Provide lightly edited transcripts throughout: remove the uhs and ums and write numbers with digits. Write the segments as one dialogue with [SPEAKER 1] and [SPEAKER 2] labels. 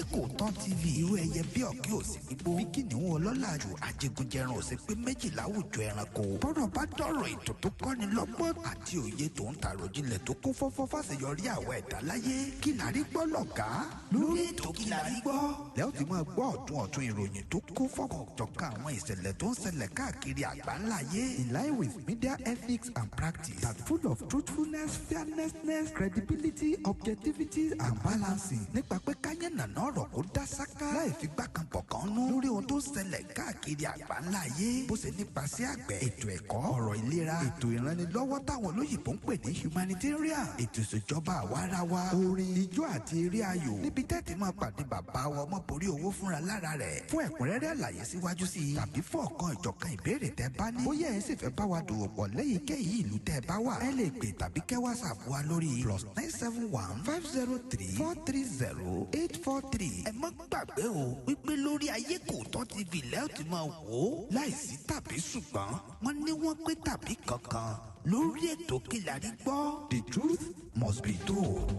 [SPEAKER 1] Ayékòótọ́ TV irú ẹyẹ bí ọ̀kín òsì gbígbó bí kìnìún ọlọ́lá jù ajégunjẹran òsì pé méjì láwùjọ ẹranko bọ́rọ̀ bá dọ̀rọ̀ ètò tó kọ́ni lọ́gbọ́n àti òye tó ń tàròjinlẹ̀ tó kún fọ́fọ́ fàṣeyọrí àwọn ẹ̀dá láyé kí la rí gbọ́ lọ̀gá lórí ètò kí la rí gbọ́ lẹ́yìn tí máa gbọ́ ọ̀tún ìròyìn tó kún fọ́kànjọ̀kan àwọn ìṣẹ̀lẹ̀ tó ń ṣẹlẹ̀ káàkiri àgbáńláyé in line with media ethics and practice that full of truthfulness fairness credibility objectivity and balancing nípa pé káyẹn nàná ọ̀rọ̀ kó dá sáká láì fi gbàkan bọ̀kan nú lórí ohun tó ń ṣẹlẹ̀ káàkiri àgbáńláyé bó ṣe nípasẹ̀ àgbẹ̀ ètò ẹ̀kọ́ ọ̀rọ̀ ìlera ètò ìrànlọ́wọ́ táwọn olóyìnbó ń pè ní humanitarian ètò ìṣèjọba àwarawa orin ijó àti eré ayò níbi tẹ́tí máa pàdé bàbá wa ọmọ borí owó fúnra lára rẹ̀ fún ẹ̀kúnrẹ́rẹ́ àlàyé síwájú sí i tàbí fún ọ̀kan ìjọ̀kan ìbéèrè tẹ́ bá ní bóyá ẹ sì fẹ́ bá wa dòwò pọ̀ lẹ́yìnkéyìí ìlú tẹ́ bá wà ẹ lè pè tàbí kẹ́ WhatsApp wa lórí +971 503 430 843 ẹ má gbàgbé o wípé lórí Ayékòótọ́ TV lẹ́ẹ̀ tí máa wò ó láìsí tàbí ṣùgbọ́n wọ́n ní wọ́n pé tàbí kankan lórí ètò Kí la rí gbọ́ the truth must be told.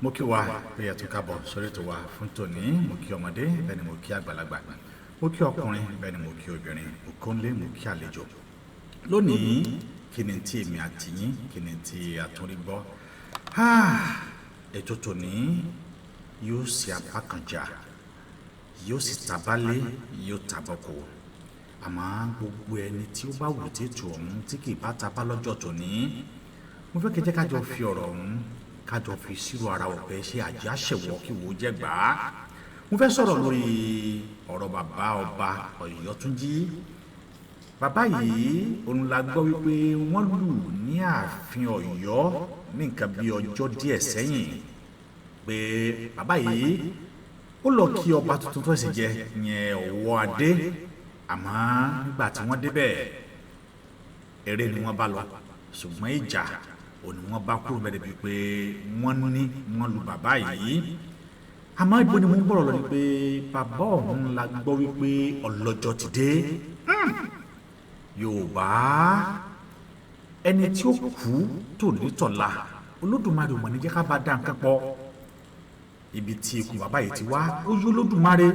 [SPEAKER 2] Mo kí wa pé ẹ tún kábọ̀ sórí ètò wa fún tòní mo kí ọmọdé bẹ́ẹ̀ ni mo kí àgbàlagbà mo kí ọkùnrin bẹ́ẹ̀ ni mo kí obìnrin mo kó nílé mo kí àlejò lónìí kí ni tí èmi àti yín kí ni tí a tún rí gbọ́ ètò tòní yóò ṣe apá kan jà yóò sì tabalé yóò tabọ́kọ àmọ́ gbogbo ẹni tí ó bá wù tí ètò ọ̀hún tí kì í bá tabá lọ́jọ́ tòní mo fẹ́ kí jẹ́ ká jọ fi ọ̀rọ̀ ọ̀hún ká jọ fi sírò ara ọ̀bẹ ṣe àjàṣẹ̀wọ̀ kí wò ó jẹ́ gbà á mo fẹ́ sọ̀rọ̀ lórí ọ̀rọ̀ bàbá ọba Ọ̀yọ́túnjí bàbá yìí òun la gbọ́ wípé wọ́n lù ní ààfin Ọ̀yọ́ ní nǹkan bí ọjọ́ díẹ̀ sẹ́yìn pé bàbá yìí ó lọ kí ọba tuntun tó sì jẹ yẹn Ọwọ́adé àmọ́ nígbà tí wọ́n débẹ̀ eré ni wọ́n bá lọ ṣùgbọ́n ìjà òní wọ́n bá kúrò bẹ́ẹ̀ débi pé wọ́n lu bàbá yìí àmọ́ ibo ni mo ń bọ̀rọ̀ lọ ni pé bàbá ọ̀hún la gbọ́ wípé ọlọ́jọ́ ti dé Yorùbá ẹni tí ó kú tòní tọ̀la Olódùmarè mọ̀ ní jẹ́ ká bá dá nǹkan pọ̀ ibi tí ikú bàbá yìí ti wá ó yí Olódùmarè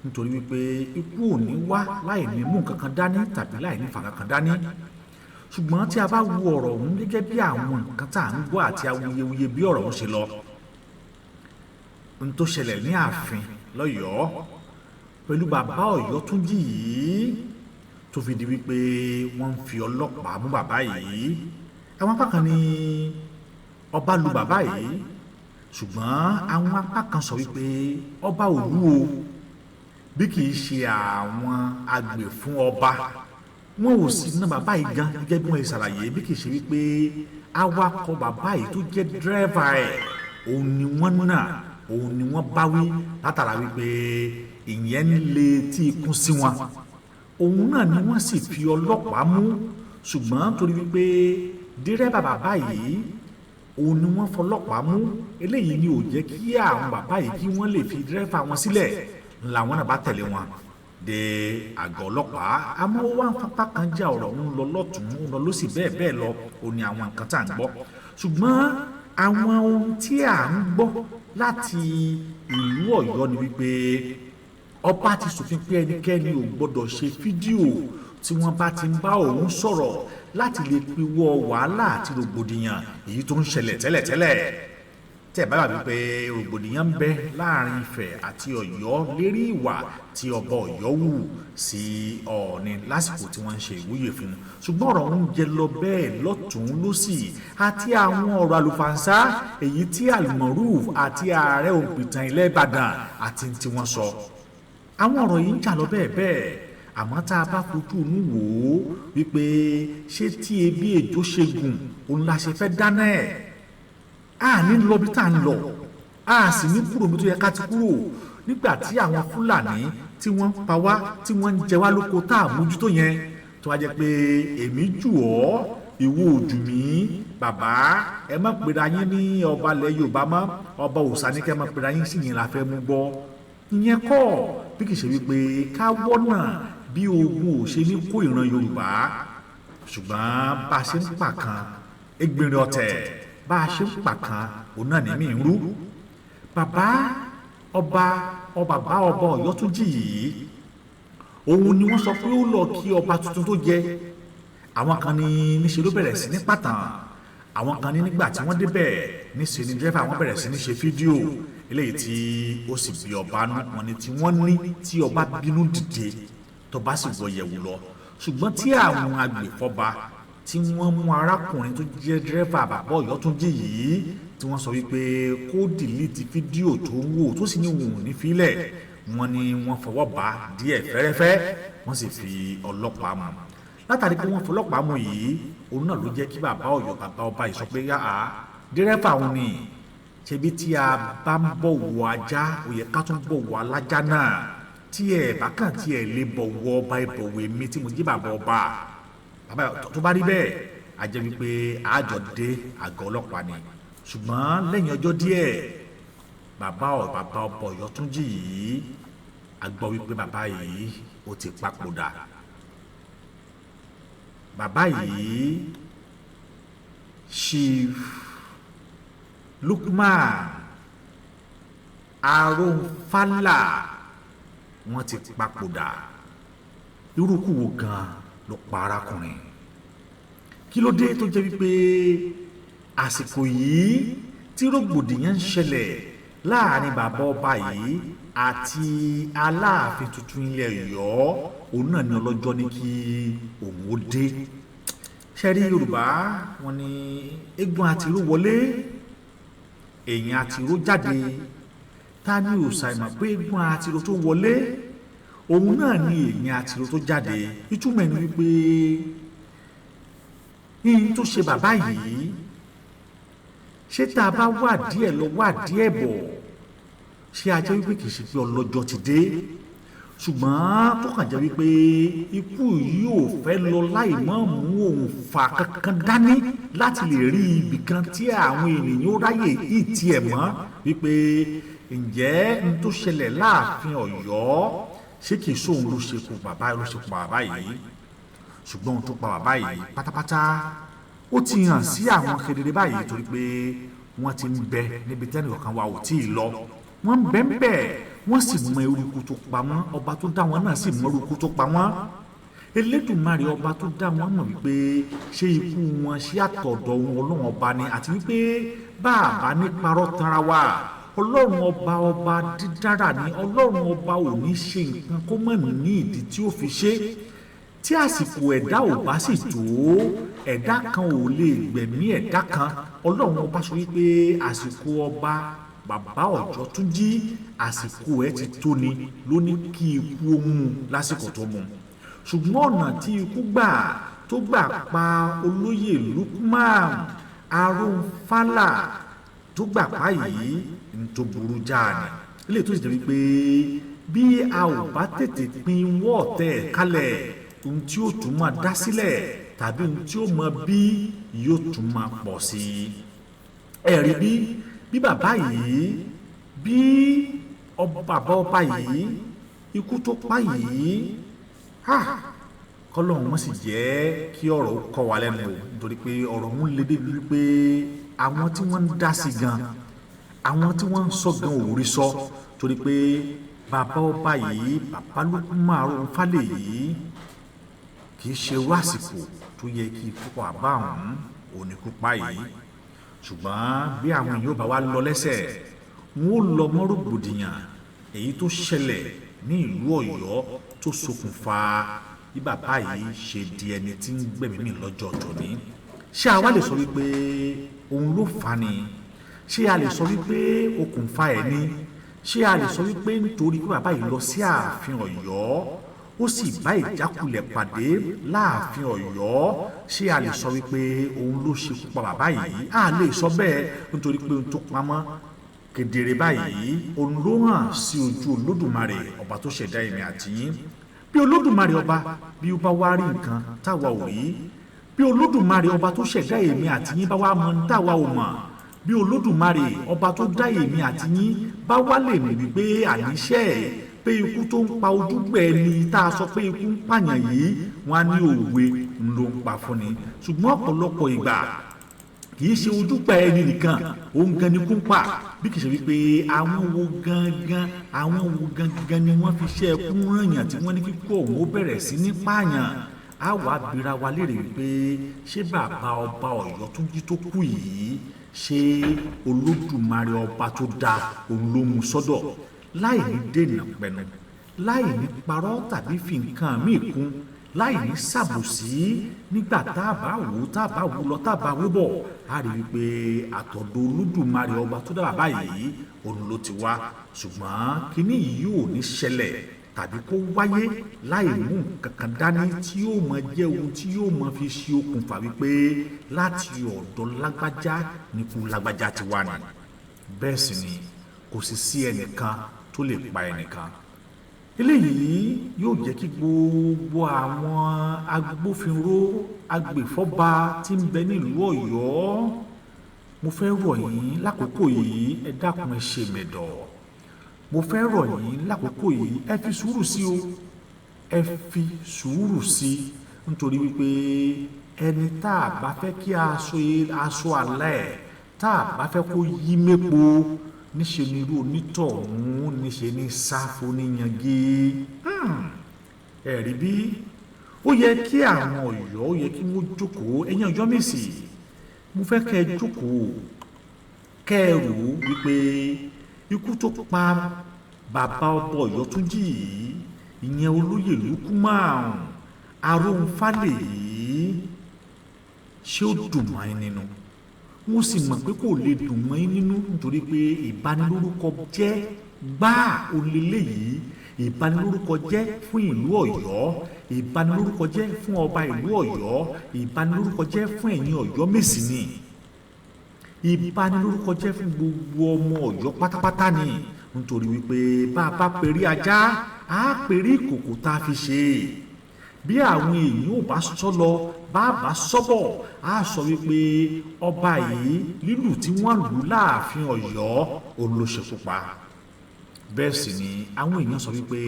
[SPEAKER 2] nítorí wípé ikú ò ní wá láì ní mú nǹkan kan dání tàbí láì ní fà kankan dání ṣùgbọ́n tí a bá wo ọ̀rọ̀ ọ̀hún gẹ́gẹ́ bí àwọn nǹkan tá à ń gbọ́ àti awuyewuye bí ọ̀rọ̀ ọ̀hún ṣe lọ n tó ṣẹlẹ̀ ní ààfin lọ́yọ̀ọ́ pẹ̀lú bàbá Ọ̀yọ́túnjí yìí tó fi di wípé wọ́n ń fi ọlọ́pàá mú bàbá yìí àwọn apá kan ní ọba lu bàbá yìí ṣùgbọ́n àwọn apá kan sọ wípé ọba ò lù o bí kì í ṣe àwọn agbè fún ọba wọn ò sì ná bàbá yìí gan gẹ́gẹ́ bí wọ́n ṣe ṣàlàyé bí kì í ṣe wípé awakọ̀ bàbá yìí tó jẹ́ dírẹ́fà ẹ̀ òun ni wọ́n nà òun ni wọ́n bá wí látara wípé ìyẹn ń lé tí ikún sí wọn òun náà ni wọ́n sì fi ọlọ́pàá mú ṣùgbọ́n torí wípé dírẹ́fà bàbá yìí òun ni wọ́n fọlọ́pàá mú eléyìí ni ò jẹ́ kí àwọn bàbá yìí kí wọ́n lè fi dírẹ́fà wọn sílẹ̀ làwọn náà bá tẹ̀lé wọn dé àgọ́ ọlọ́pàá àmọ́ ó wá ń fapá kan já ọ̀rọ̀ ń lọ lọ́tún ń lọ lọ́sì bẹ́ẹ̀ lọ ó ní àwọn nǹkan tá à ń gbọ́ ṣùgbọ́n àwọn ohun tí à ń gbọ́ láti ìlú Ọ̀yọ́ ni wípé ọba ti ṣòfin pé ẹnikẹ́ni ò gbọ́dọ̀ ṣe fídíò tí wọ́n bá ti ń bá òun sọ̀rọ̀ láti lè pinwọ́ wàhálà àti rògbòdìyàn èyí tó ń ṣẹlẹ̀ tẹ́lẹ̀tẹ́lẹ̀ tẹ́ ẹ̀ bá wà wípé rògbòdìyàn ń bẹ láàrin Ifẹ̀ àti Ọ̀yọ́ lérí ìwà tí ọba Ọ̀yọ́ wù sí Ọọ̀ni lásìkò tí wọ́n ń ṣe ìwúyè fún un ṣùgbọ́n ọ̀rọ̀ ń jẹ lọ bẹ́ẹ̀ lọ́tún lọ́sì àti àwọn ọ̀rọ̀ àlùfànṣá èyí tí Almaroof àti ààrẹ òǹpìtàn ilẹ̀ Ìbàdàn àti tí wọ́n sọ àwọn ọ̀rọ̀ yìí ń jà lọ bẹ́ẹ̀ àmọ́ tá a bá fojú inú wò ó wípé ṣé tí ebi èjò ṣe gùn òun la ṣe fẹ́ dáná ẹ̀ a ní lọ bí tá à ń lọ a sì ní kúrò bí tó yẹ ká ti kúrò nígbà tí àwọn Fúlàní tí wọ́n ń pa wá tí wọ́n ń jẹ wá lóko tá a mójútó yẹn tó wá jẹ́ pé èmi jù ọ́ ìwọ ojú mi bàbá ẹ má pera yín ní ọba ilẹ̀ Yorùbá mọ́ ọba òòṣà ní kẹ́ ẹ má pera yín sí yẹn la fẹ́ mú gbọ́ ìyẹn kọ́ bí kì í ṣe wípé ká wọ́nà bí ogun ò ṣe ní kó ìran Yorùbá ṣùgbọ́n bá a ṣe ń pa kan ẹgbẹ̀rin ọ̀tẹ̀ bá a ṣe ń pàkan òun náà ní mí ń rú bàbá ọba Ọ̀yọ́túnjí yìí òun ni wọ́n sọ pé ó lọ kí ọba tuntun tó jẹ àwọn kan ní níṣe ló bẹ̀rẹ̀ sí ní pàtàn àwọn kan ní nígbà tí wọ́n débẹ̀ níṣe ni dírẹ́fà wọn bẹ̀rẹ̀ sí ní ṣe fídíò eléyìí tí ó sì bí ọba nú wọn ni tí wọ́n ní tí ọba bínú dìde tọba sì wọ yẹ̀wù lọ ṣùgbọ́n tí àwọn agbèfọ́ba tí wọ́n mú arákùnrin tó jẹ́ dírẹ́fà bàbá Ọ̀yọ́túnjí yìí tí wọ́n sọ wípé kó dìlítì fídíò tó ń wò tó sì ní òun ní fílẹ̀ wọ́n ní wọ́n fọwọ́ bá díẹ̀ fẹ́rẹ́fẹ́ wọ́n sì fi ọlọ́pàá mú látàrí pé wọ́n fọlọ́pàá mú yìí òun náà ló jẹ́ kí bàbá ọba yìí sọ pé yáa dírẹ́fà òun ni ṣebí tí a bá ń bọ̀wọ̀ ajá ó yẹ ká tún bọ̀wọ̀ alájá náà tí ẹ bá kàn tí ẹ lè bọ̀wọ̀ ọba ìbọ̀wọ̀ èmi tí mo jẹ́ bàbá ọba bàbá tó bá rí bẹ́ẹ̀ a jẹ́ wípé àjọ dé àgọ́ ọlọ́pàá ni ṣùgbọ́n lẹ́yìn ọjọ́ díẹ̀ bàbá ọba Ọ̀yọ́túnjí yìí a gbọ́ wípé bàbá yìí ó ti papòdà bàbá yìí Chief Lukman Arónfálà wọ́n ti papòdà irúkú wo gan ló pa arákùnrin kí ló dé tó jẹ́ wípé àsìkò yìí tí rògbòdìyàn ń ṣẹlẹ̀ láàrin bàbá ọba yìí àti aláàfin tuntun ilẹ̀ Ọ̀yọ́ òun náà ní ọlọ́jọ́ ní kí òun ó dé ṣẹ́rí Yorùbá wọn ni eégún àtiró wọlé èèyàn àtiró jáde ta ni ò ṣàìmọ̀ pé eégún àtiró tó wọlé òun náà ní èèyàn àtiró tó jáde ìtumọ̀ ẹni wípé yín tó ṣe bàbá yìí ṣé tá a bá wà díẹ̀ lọ wà díẹ̀ bọ̀ ṣé a jẹ́ wípé kì í ṣe pé ọlọ́jọ́ ti dé ṣùgbọ́n tó kàn jẹ́ wípé ikú yìí ò fẹ́ lọ láì mọ́ mú òun fà kankan dání láti lè rí ibì kan tí àwọn ènìyàn ó ráyè yìí tiẹ̀ mọ́ wípé ǹjẹ́ n tó ṣẹlẹ̀ láàfin Ọ̀yọ́ ṣé kì í sóhun ló ṣekú bàbá yìí ṣùgbọ́n ohun tó pa bàbá yìí pátápátá ó ti hàn sí àwọn kedere báyìí torí pé wọ́n ti ń bẹ níbi tẹ́nìkọ̀ọ̀kan wa ò tí ì lọ wọ́n ń bẹ ń bẹ wọ́n sì mọ eruku tó pa wọ́n ọba tó dá wọn náà sì mọ eruku tó pa wọ́n Elédùmarè ọba tó dá wọn mọ̀ wípé ṣé ikú wọn ṣé àtọ̀dọ̀ wọn Ọlọ́run ọba ni àti wípé bàbá ní parọ́ tanra wa Ọlọ́run ọba dídára ni Ọlọ́run ọba ò ní ṣe nǹkan kó mọ̀ ní ìdí tí ó fi ṣe tí àsìkò ẹ̀dá ò bá sì tó ẹ̀dá kan ò lè gbẹ̀mí ẹ̀dá kan Ọlọ́run ọba sọ wípé àsìkò ọba bàbá Ọ̀yọ́túnjí àsìkò ẹ̀ ti tó ni ló ní kí ikú ó mú lásìkò tó mú ṣùgbọ́n ọ̀nà tí ikú gbà tó gbà pa olóyè Lukman Arónfálà tó gbà pa yìí ní tó burú jáà ni ilé tó sì jẹ́ wípé bí a ò bá tètè pin wọ́ọ̀tẹ̀ kalẹ̀ ohun tí ó tún máa dá sílẹ̀ tàbí ohun tí ó mọ bí yóò tún máa pọ̀ sí i ẹ̀rí bí bàbá yìí bí bàbá ọba yìí ikú tó pa yìí kọ́lọ́hún wọ́n sì jẹ́ kí ọ̀rọ̀ kọ́ wa lẹ́nu o nítorí pé ọ̀rọ̀ ń lédè wípé àwọn tí wọ́n ń dá sí gan àwọn tí wọ́n ń sọ gan òórí sọ torí pé bàbá ọba yìí bàbá Lukman Arónfálà yìí kì í ṣe irú àsìkò tó yẹ kí ikú pa bá òun òní kú pa yìí ṣùgbọ́n bí àwọn èèyàn bá wá lọ lẹ́sẹ̀ wọn ó lọ mọ́ rògbòdìyàn èyí tó ṣẹlẹ̀ ní ìlú Ọ̀yọ́ tó ṣokùnfà bí bàbá yìí ṣe di ẹni tí ń gbẹ̀mí mi lọ́jọ́ tòní ṣé àwa lè sọ wípé òun ló fà ni ṣé a lè sọ wípé okùnfà ẹ̀ ni ṣé a lè sọ wípé nítorí pé bàbá yìí lọ sí ààfin Ọ̀yọ́ ó sì bá ìjákulẹ̀ pàdé láàfin Ọ̀yọ́ ṣé a lè sọ wípé òun ló ṣekú pa bàbá yìí a lè sọ bẹ́ẹ̀ nítorí pé ohun tó pamọ́ kedere báyìí òun ló hàn sí ojú Olódùmarè ọba tó ṣẹ̀dá èmi àti yín bí Olódùmarè ọba bí ó bá wá rí nǹkan táwa ò rí bí Olódùmarè ọba tó ṣẹ̀dá èmi àti yín bá wá mọ̀ táwa ò mọ̀ bí Olódùmarè ọba tó dá èmi àti yín bá wá lè mọ̀ wípé àníṣe pé ikú tó ń pa ojúgbẹ ni tá a sọ pé ikú ń pààyàn yìí wọn á ní òwe ló ń pa fún ni ṣùgbọ́n ọ̀pọ̀lọpọ̀ ìgbà kì í ṣe ojúgbà ẹni nìkan òun gan ni kún pa bí kì í ṣe wípé àwọn wo gangan ni wọ́n fi ṣe ẹkún rànyàn tí wọ́n ní kíkọ́ òun ó bẹ̀rẹ̀ sí ní pààyàn á wà á bira wa léèrè wípé ṣé bàbá ọba Ọ̀yọ́ Túnjí tó kú yìí ṣé Olódùmarè ọba tó dá òun ló mú sọ́dọ̀ láì ní dènà pẹ̀lú láì ní parọ́ tàbí fi nǹkan míì kún láì ní ṣàbòsí nígbà tá a bá wò tá a bá wò lọ tá a bá wò bọ̀ a rí i pé àtọ̀dọ̀ Olódùmarè ọba tó dá bàbá yìí òun ló ti wá ṣùgbọ́n kínní yìí yóò ní ṣẹlẹ̀ tàbí kó wáyé láì mú nǹkan kan dání tí yóò máa jẹ́ ohun tí yóò máa fi ṣe okùnfà wípé láti ọ̀dọ̀ lágbájá nípò lágbájá ti wá ni bẹ́ẹ̀ sì ni kò sì sí ẹnìkan tó lè pa ẹnìkan eléyìí yóò jẹ́ kí gbogbo àwọn agbófinró agbèfọ́ba tí ń bẹ nílùú Ọ̀yọ́ mo fẹ́ rọ̀ yín lákòókò yìí ẹ dákun ẹ ṣe mẹ̀dọ̀ mo fẹ́ rọ̀ yín lákòókò yìí ẹ fi sùúrù sí o ẹ fi sùúrù sí nítorí wípé ẹni tá a bá fẹ́ kí aṣọ alẹ́ tá a bá fẹ́ kó yí mépo níṣe ni irú onítọ̀hún níṣe ní sáfù níyangé ẹ̀rí bí ó yẹ kí àwọn Ọ̀yọ́ ó yẹ kí wọ́n jókòó ẹ̀yin Ọ̀yọ́ Mèsì mo fẹ́ kẹ́ ẹ jókòó kẹ́ ẹ rò ó wípé ikú tó pa bàbá ọba Ọ̀yọ́ Túnjí yìí ìyẹn olóyè Lúkúmàn Arógunfálè yìí ṣé ó dùn mọ́ ẹ nínú wọ́n sì mọ̀ pé kò lè dùn mọ́ ẹ nínú nítorí pé ìbanilórúkọ jẹ́ gbáà olélé yìí ìbanilórúkọ jẹ́ fún ìlú Ọ̀yọ́ ìbanilórúkọ jẹ́ fún ọba ìlú Ọ̀yọ́ ìbanilórúkọ jẹ́ fún ẹ̀yin Ọ̀yọ́ Mèsì ni ìbanilórúkọ jẹ́ fún gbogbo ọmọ Ọ̀yọ́ pátápátá ni nítorí wípé bá a bá perí ajá á perí ìkòkò tá a fi ṣe bí àwọn èèyàn ò bá sọ lọ bá a bá sọ́bọ̀ á sọ wípé ọba yìí lílù tí wọ́n lù láàfin Ọ̀yọ́ òun ló ṣekú pa bẹ́ẹ̀ sì ni àwọn èèyàn sọ wípé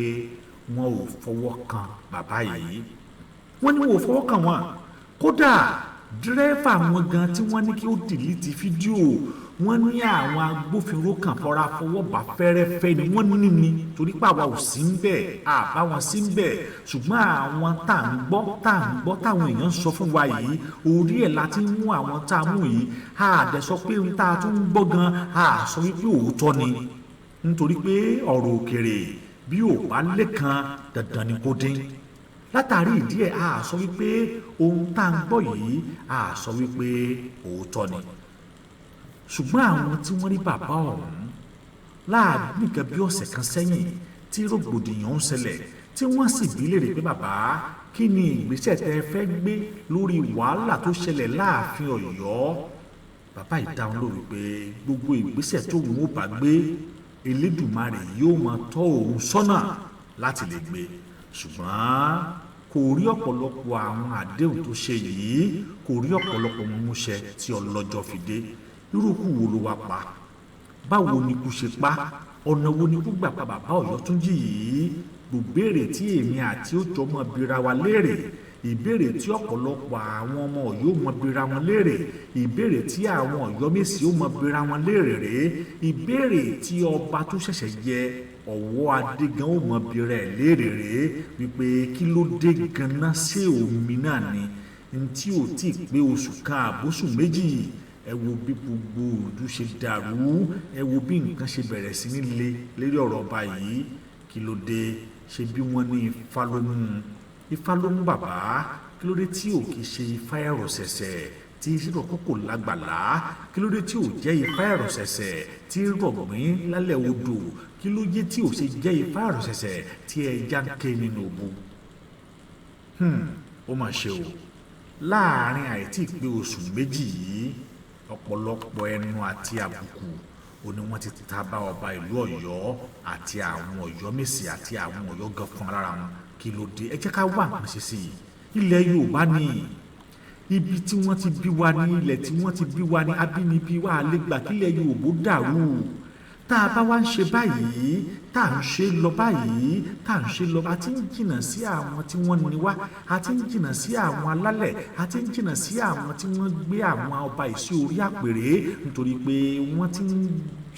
[SPEAKER 2] wọn ò fọwọ́ kan bàbá yìí wọ́n ní wọn ò fọwọ́ kan wọn kódà dírẹ́fà wọn gan tí wọ́n ní kí ó dìlítì fídíò wọ́n ní àwọn agbófinró kan fọra fọwọ́ bá fẹ́rẹ́fẹ́ ni wọ́n ní ni torí pé àwa ò sí ń bẹ̀ àbá wọn sí ń bẹ̀ ṣùgbọ́n àwọn tá à ń gbọ́ táwọn èèyàn ń sọ fún wa yìí orí ẹ̀ láti mú àwọn tá a mú yìí àdẹ sọ pé ohun tá a tún ń gbọ́ gan a sọ wípé òótọ́ ni nítorí pé ọ̀rọ̀ òkèrè bí ò bá lẹ́kan dandan ni kó dín látàrí ìdí ẹ̀ a sọ wípé ohun tá a ń gbọ́ yìí a sọ wípé òótọ́ ni ṣùgbọ́n àwọn tí wọ́n rí bàbá ọ̀hún láàbí nìkan bí ọ̀sẹ̀ kan sẹ́yìn tí rògbòdìyàn ń ṣẹlẹ̀ tí wọ́n sì bí léèrè pé bàbá kí ni ìgbésẹ̀ tẹ́ fẹ́ gbé lórí wàhálà tó ṣẹlẹ̀ láàfin Ọ̀yọ́ bàbá ìdáhùn lórí pé gbogbo ìgbésẹ̀ tóun ó bá gbé Elédùmarè yóò máa tọ́ òun sọ́nà láti lè gbé ṣùgbọ́n kò rí ọ̀pọ̀lọpọ̀ àwọn àdéhùn tó ṣe yìí kò rí ọ̀pọ̀lọpọ̀ mímúṣẹ tí ọlọ́jọ́ fi dé irú kù wo ló wá pa báwo ni kú ṣe pa ọ̀nà wo ni kú gbà pa bàbá Ọ̀yọ́ Túnjí yìí gbòbéèrè tí èmi àti ó jọ mọ bira wa léèrè ìbéèrè tí ọ̀pọ̀lọpọ̀ àwọn ọmọ Ọ̀yọ́ mọ bira wọn léèrè ìbéèrè tí àwọn Ọ̀yọ́ Mèsì ó mọ bira wọn léèrè rèé ìbéèrè tí ọba tó ṣẹ̀ṣẹ̀ jẹ Ọ̀wọ́ adé gan ó mọ bira ẹ̀ léèrè rèé wípé kí ló dé ganan sí omi náà ni ntí ò tí ì pé oṣù kan àbóṣù méjì ẹ wo bí gbogbo òdu ṣe dàrú ẹ wo bí nǹkan ṣe bẹ̀rẹ̀ sí ní le lérí ọ̀rọ̀ ọba yìí kí ló dé ṣe bí wọ́n ní ifá ló mú bàbá kí ló dé tí ò kì í ṣe ifá ẹ̀rọ ṣẹ̀ṣẹ̀ tí rọ̀ kókò lágbàlá kí ló dé tí ò jẹ́ ifá ẹ̀rọ ṣẹ̀ṣẹ̀ tí rọ̀gbìn lálẹ́ odò kí ló dé tí ò ṣe jẹ́ ifá ẹ̀rọ ṣẹ̀ṣẹ̀ tí ẹja ń ké nínú òbu. ó mà ṣe o láàárín àìtí pé oṣù méjì yìí ọ̀pọ̀lọpọ̀ ẹnu àti àbùkù ó ní wọ́n ti ta bá ọba ìlú Ọ̀yọ́ àti àwọn Ọ̀yọ́ Mèsì àti àwọn Ọ̀yọ́ gan fún ara wọn kí ló dé ẹ jẹ́ ká wá nǹkan ṣe sí i ilẹ̀ Yorùbá ni ibi tí wọ́n ti bí wa ní ilẹ̀ tí wọ́n ti bí wa ní abínibí wa lè gbà kílẹ̀ Yorùbá dàrú tá a bá wá ń ṣe báyìí tá à ń ṣe lọ báyìí tá à ń ṣe lọ a ti ń jìnnà sí àwọn tí wọ́n ní wá a ti ń jìnnà sí àwọn alálẹ̀ a ti ń jìnnà sí àwọn tí wọ́n gbé àwọn ọba ìsí orí àpèrè nítorí pé wọ́n ti ń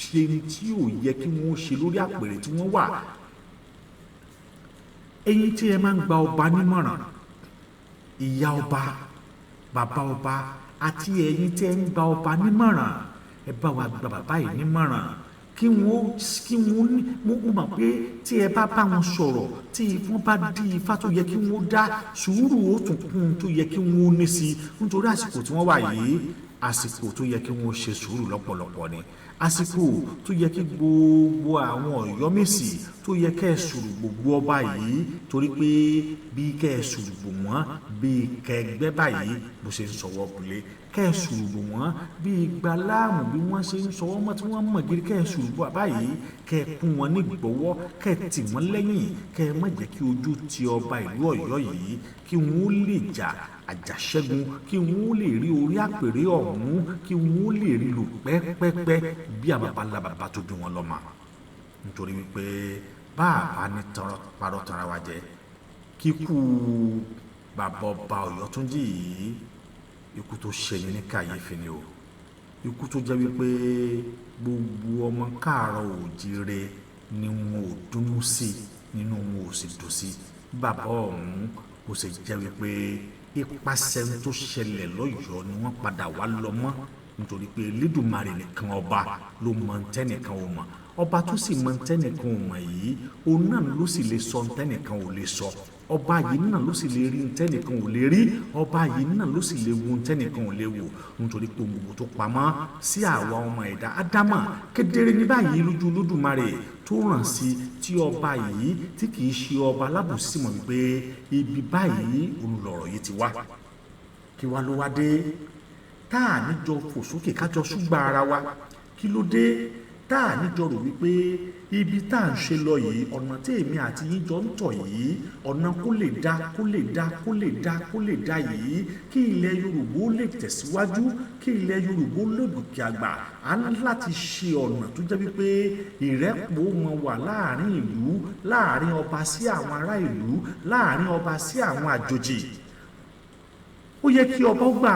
[SPEAKER 2] ṣe tí ò yẹ kí wọ́n ṣe lórí àpèrè tí wọ́n wà. ẹ̀yin tí ẹ máa ń gba ọba nímọ̀ràn, ìyá ọba, bàbá ọba àti ẹ̀yin tí ẹ ń gba ọba nímọ̀ràn, ẹ bá wa gba bàbá yìí nímọ̀ràn kí wọ́n mọ̀ pé tí ẹ bá bá wọn sọ̀rọ̀ tí wọ́n bá di ifá tó yẹ kí wọ́n dá sùúrù ó tún kún tó yẹ kí wọ́n ní sí nítorí àsìkò tí wọ́n wà yìí àsìkò tó yẹ kí wọ́n ṣe sùúrù lọ́pọ̀lọpọ̀ ni àsìkò tó yẹ kí gbogbo àwọn Ọ̀yọ́mèsì tó yẹ kẹ́ ẹ sùúrù gbogbo ọba yìí torí pé bí kẹ́ ẹ sùúrù gbò wọ́n bí kẹ́ ẹ gbẹ́ báyìí bó ṣe ń sọwọ́ kulé kẹ́ ẹ sùúrù gbò wọ́n bí igba láàmú bí wọ́n ṣe ń sọwọ́ mọ́ tí wọ́n mọ̀ gírí kẹ́ ẹ sùúrù gbò báyìí kẹ́ ẹ kún wọn ní gbọ́wọ́ kẹ́ ẹ tì wọ́n lẹ́yìn kẹ́ ẹ má jẹ́ kí ojú ti ọba ìlú Ọ̀yọ́ yìí kí wọ́n lè jà àjàṣẹ́gun kí wọ́n lè rí orí àpèrè ọ̀hún kí wọ́n lè rí lò pẹ́pẹ́pẹ́ bí àbàbàlàbàbà tó bí wọn lọ́mọ nítorí wípé bá a bá ní parọ́ tanra wa jẹ kíkú bàbá ọba Ọ̀yọ́túnjí yìí ikú tó ṣẹni ní kàyéfì ni o ikú tó jẹ́ wípé gbogbo ọmọ káàárọ̀ oòjíire ni wọn ò dùnnú sí nínú wọn ò sì dùn sí bàbá ọ̀hún kò sì jẹ́ wípé ipasẹ̀ tó ṣẹlẹ̀ lọ́yọ̀ọ́ ni wọ́n padà wá lọ mọ́ nítorí pé Elédùmarè nìkan ọba ló mọ ntẹ́nìkan ò mọ̀ ọba tó sì mọ ntẹ́nìkan ò mọ̀ yìí òun náà ló sì lè sọ ntẹ́nìkan ò lè sọ ọba yìí náà ló sì lè rí ntẹ́nìkan ò lè rí ọba yìí náà ló sì lè wo ntẹ́nìkan ò lè wò nítorí pé gbogbo tó pamọ́ sí àwa ọmọ ẹ̀dá ádámà kedere ní báyìí lójú Olódùmarè tó ràn sí tí ọba yìí tí kì í ṣe ọba alábòsí mọ̀ wípé ibi báyìí olùlọ̀rọ̀ yìí ti wá kí wá ló wá dé tá à níjọ fò sókè kájọ ṣùgbà ara wa kí ló dé tá à níjọ rò wípé ibi tá à ń ṣe lọ yìí ọ̀nà tí èmi àti yín jọ ń tọ̀ yìí ọ̀nà kó lè dá kó lè dá kó lè dá kó lè dá yìí kí ilẹ̀ Yorùbá ó lè tẹ̀síwájú kí ilẹ̀ Yorùbá ó lè gòkè àgbà á ní láti ṣe ọ̀nà tó jẹ́ wípé ìrẹ́pọ̀ wọn wà láàrin ìlú láàrin ọba sí àwọn ará ìlú láàrin ọba sí àwọn àjòjì ó yẹ kí ọba gbà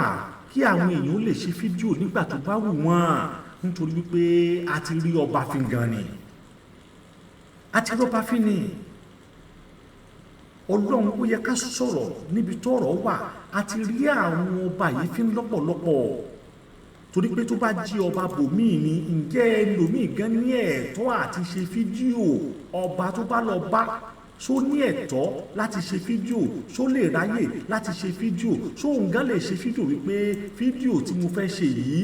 [SPEAKER 2] kí àwọn èèyàn lè ṣe fídíò nígbà tó bá wù wọ́n nítorí wípé a ti rí ọba fi gan ni a ti rí ọba fi ni Ọlọ́run ó yẹ ká sọ̀rọ̀ níbi tọ́rọ̀ wà a ti rí àwọn ọba yìí fi lọ́pọ̀lọpọ̀ torí pé tó bá jí ọba bòmíì ni ǹjẹ́ ẹlòmíì gan ní ẹ̀tọ́ àti ṣe fídíò ọba tó bá lọ bá ṣó ní ẹ̀tọ́ láti ṣe fídíò ṣó lè ráyè láti ṣe fídíò ṣó òǹgá lè ṣe fídíò wípé fídíò tí mo fẹ́ ṣe yìí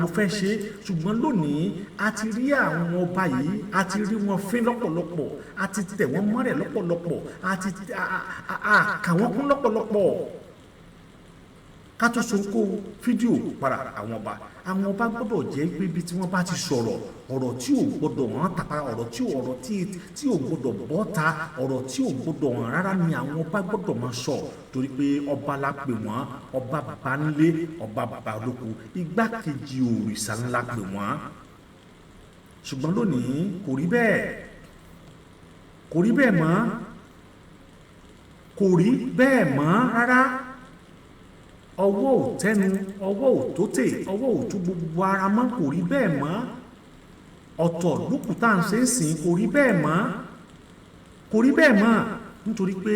[SPEAKER 2] mo fẹ́ ṣe ṣùgbọ́n lónìí a ti rí àwọn ọba yìí a ti rí wọn fín lọ́pọ̀lọpọ̀ a ti tẹ̀ wọ́n mọ́lẹ̀ lọ́pọ̀lọpọ̀ a ti kà wọ́n kún lọ́pọ̀lọpọ̀ ká tó so kó fídíò para àwọn ọba gbọ́dọ̀ jẹ́ pé bí tí wọ́n bá ti sọ̀rọ̀ ọ̀rọ̀ tí ò gbọ́dọ̀ hàn tàpá ọ̀rọ̀ tí ò gbọ́dọ̀ bọ́ ta ọ̀rọ̀ tí ò gbọ́dọ̀ hàn rárá ni àwọn ọba gbọ́dọ̀ máa sọ torí pé ọba la pè wọ́n ọba bàbá ńlé ọba bàbá olóko igbákejì òrìṣà ńlá pè wọ́n ṣùgbọ́n lónìí kò rí bẹ́ẹ̀ mọ́ kò rí bẹ́ẹ̀ mọ́ rárá ọwọ́ ò tẹ́nu ọwọ́ ò tótè ọwọ́ ò tó gbogbo ara mọ́ kò rí bẹ́ẹ̀ mọ́ ọ̀tọ̀ lókùtà ń ṣe é sìn kò rí bẹ́ẹ̀ mọ́ nítorí pé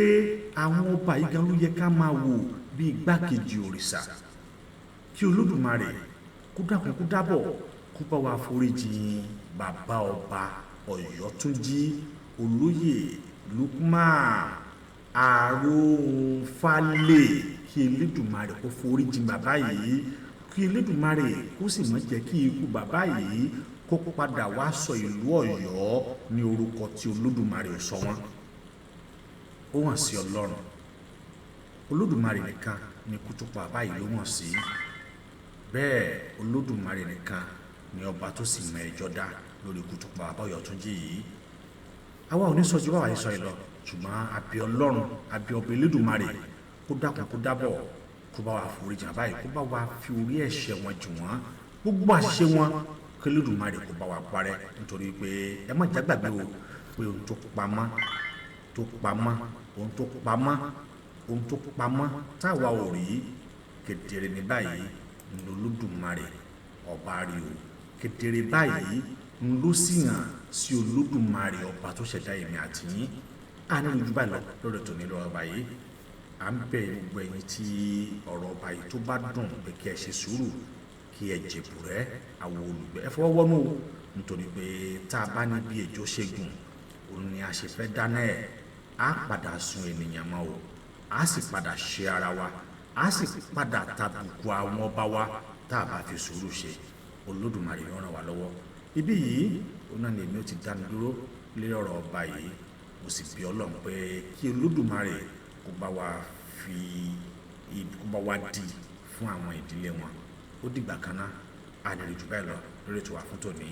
[SPEAKER 2] àwọn ọba yìí gan ló yẹ ká máa wò bí igbákejì òrìṣà kí Olódùmarè kó dákun kó dábọ̀ kó bá wa foríjì bàbá ọba Ọ̀yọ́túnjí olóyè Lukman Arógunfálé kí Elédùmarè kó foríjì bàbá yìí kí Elédùmarè kó sì má jẹ́ kí ikú bàbá yìí kó padà wá sọ ìlú Ọ̀yọ́ ní orúkọ tí Olódùmarè sọ wọ́n ó hàn sí Ọlọ́run Olódùmarè nìkan ni ikú tó pa bàbá yìí ló hàn sí bẹ́ẹ̀ Olódùmarè nìkan ni ọba tó sì mọ ẹjọ́ dá lórí ikú tó pa bàbá Ọ̀yọ́túnjí yìí àwa ò ní sọ ju báwa yìí sọ yìí lọ ṣùgbọ́n àbí Ọlọ́run àbí ọba Elédùmarè kó dákun kó dábọ̀ kó bá wa foríjì báyìí kó bá wa fi orí ẹ̀ṣẹ̀ wọn jù wọ́n gbogbo àṣìṣe wọn kí Olódùmarè kó bá wa parẹ́ nítorí pé ẹ má jágbàgbé o pé ohun tó pamọ́ ohun tó pamọ́ táwa ò rí kedere ní báyìí ń lo Olódùmarè ọba rí o kedere báyìí ń ló sì hàn sí Olódùmarè ọba tó ṣẹ̀dá èmi àti yín a ní ojú báyìí lọ lórí ètò nílò ọba yìí à ń bẹ̀ gbogbo ẹ̀yin tí ọ̀rọ̀ ọba yìí tó bá dùn pé kí ẹ ṣe sùúrù kí ẹ jẹ̀bù rẹ àwọn olùgbẹ́ ẹ fọwọ́ wọnú o nítorí pé tá a bá ní bí ejò ṣẹ́gun òun ni a ṣe fẹ́ dáná ẹ̀ á padà sun ènìyàn mọ́ o á sì padà ṣe ara wa á sì padà tàbùkù àwọn ọba wa tá a bá fi sùúrù ṣe Olódùmarè yóò ràn wá lọ́wọ́ ibí yìí òun náà ni èmi ò ti dá mi dúró lé ọ̀rọ̀ ọba yìí mo sì bí Ọlọ́run pé kí Olódùmarè kó bá wa dì fún àwọn ìdílé wọn ó dìgbà kan náà a lè rí jù bẹ́ẹ̀ lọ lórí ètò wa fún tòní.